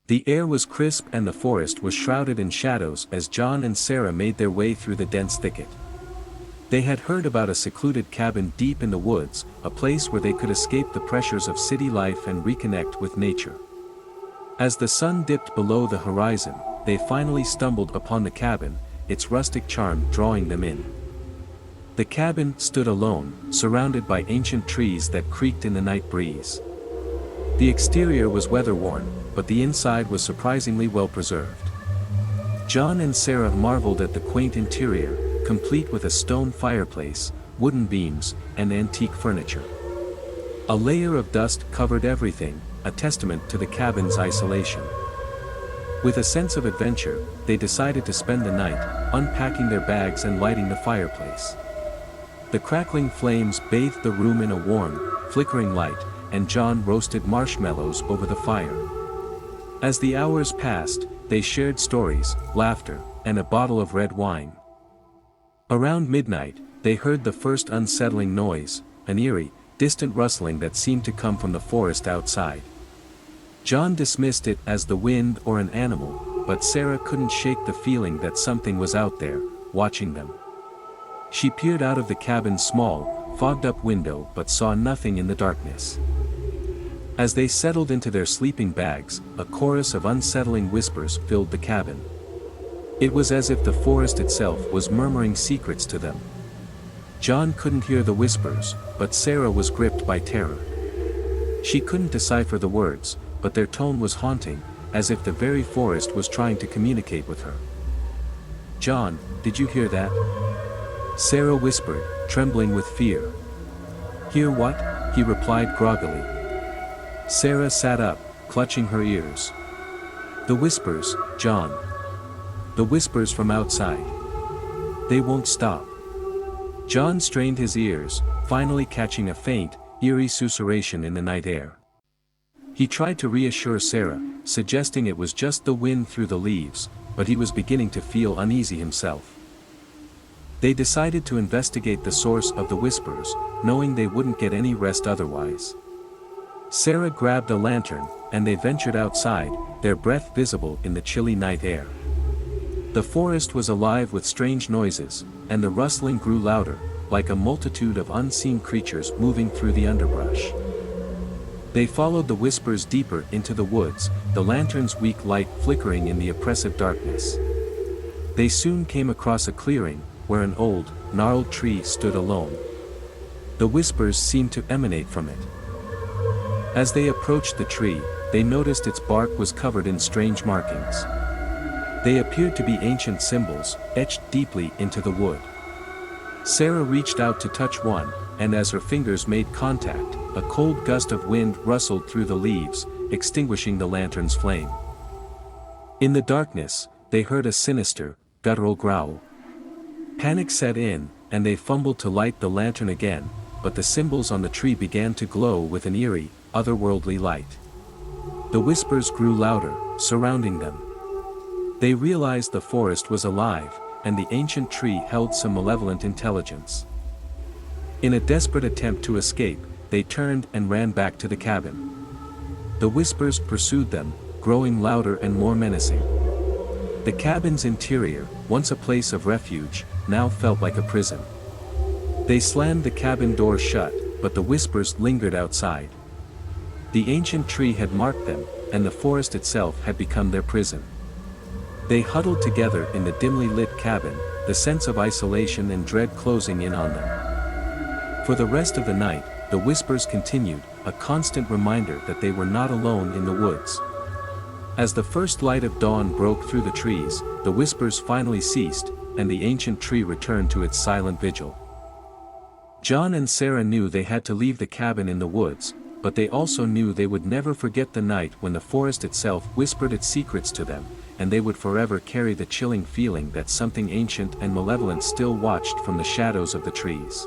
The air was crisp and the forest was shrouded in shadows as John and Sarah made their way through the dense thicket. They had heard about a secluded cabin deep in the woods, a place where they could escape the pressures of city life and reconnect with nature. As the sun dipped below the horizon, they finally stumbled upon the cabin, its rustic charm drawing them in. The cabin stood alone, surrounded by ancient trees that creaked in the night breeze. The exterior was weather-worn, but the inside was surprisingly well preserved. John and Sarah marveled at the quaint interior, complete with a stone fireplace, wooden beams, and antique furniture. A layer of dust covered everything, a testament to the cabin's isolation. With a sense of adventure, they decided to spend the night, unpacking their bags and lighting the fireplace. The crackling flames bathed the room in a warm, flickering light, and John roasted marshmallows over the fire. As the hours passed, they shared stories, laughter, and a bottle of red wine. Around midnight, they heard the first unsettling noise, an eerie, distant rustling that seemed to come from the forest outside. John dismissed it as the wind or an animal, but Sarah couldn't shake the feeling that something was out there, watching them. She peered out of the cabin's small, fogged-up window but saw nothing in the darkness. As they settled into their sleeping bags, a chorus of unsettling whispers filled the cabin. It was as if the forest itself was murmuring secrets to them. John couldn't hear the whispers, but Sarah was gripped by terror. She couldn't decipher the words, but their tone was haunting, as if the very forest was trying to communicate with her. "John, did you hear that?" Sarah whispered, trembling with fear. "Hear what?" he replied groggily. Sarah sat up, clutching her ears. "The whispers, John. The whispers from outside. They won't stop." John strained his ears, finally catching a faint, eerie susurration in the night air. He tried to reassure Sarah, suggesting it was just the wind through the leaves, but he was beginning to feel uneasy himself. They decided to investigate the source of the whispers, knowing they wouldn't get any rest otherwise. Sarah grabbed a lantern, and they ventured outside, their breath visible in the chilly night air. The forest was alive with strange noises, and the rustling grew louder, like a multitude of unseen creatures moving through the underbrush. They followed the whispers deeper into the woods, the lantern's weak light flickering in the oppressive darkness. They soon came across a clearing, where an old, gnarled tree stood alone. The whispers seemed to emanate from it. As they approached the tree, they noticed its bark was covered in strange markings. They appeared to be ancient symbols, etched deeply into the wood. Sarah reached out to touch one, and as her fingers made contact, a cold gust of wind rustled through the leaves, extinguishing the lantern's flame. In the darkness, they heard a sinister, guttural growl. Panic set in, and they fumbled to light the lantern again, but the symbols on the tree began to glow with an eerie, otherworldly light. The whispers grew louder, surrounding them. They realized the forest was alive, and the ancient tree held some malevolent intelligence. In a desperate attempt to escape, they turned and ran back to the cabin. The whispers pursued them, growing louder and more menacing. The cabin's interior, once a place of refuge, now felt like a prison. They slammed the cabin door shut, but the whispers lingered outside. The ancient tree had marked them, and the forest itself had become their prison. They huddled together in the dimly lit cabin, the sense of isolation and dread closing in on them. For the rest of the night, the whispers continued, a constant reminder that they were not alone in the woods. As the first light of dawn broke through the trees, the whispers finally ceased, and the ancient tree returned to its silent vigil. John and Sarah knew they had to leave the cabin in the woods, but they also knew they would never forget the night when the forest itself whispered its secrets to them, and they would forever carry the chilling feeling that something ancient and malevolent still watched from the shadows of the trees.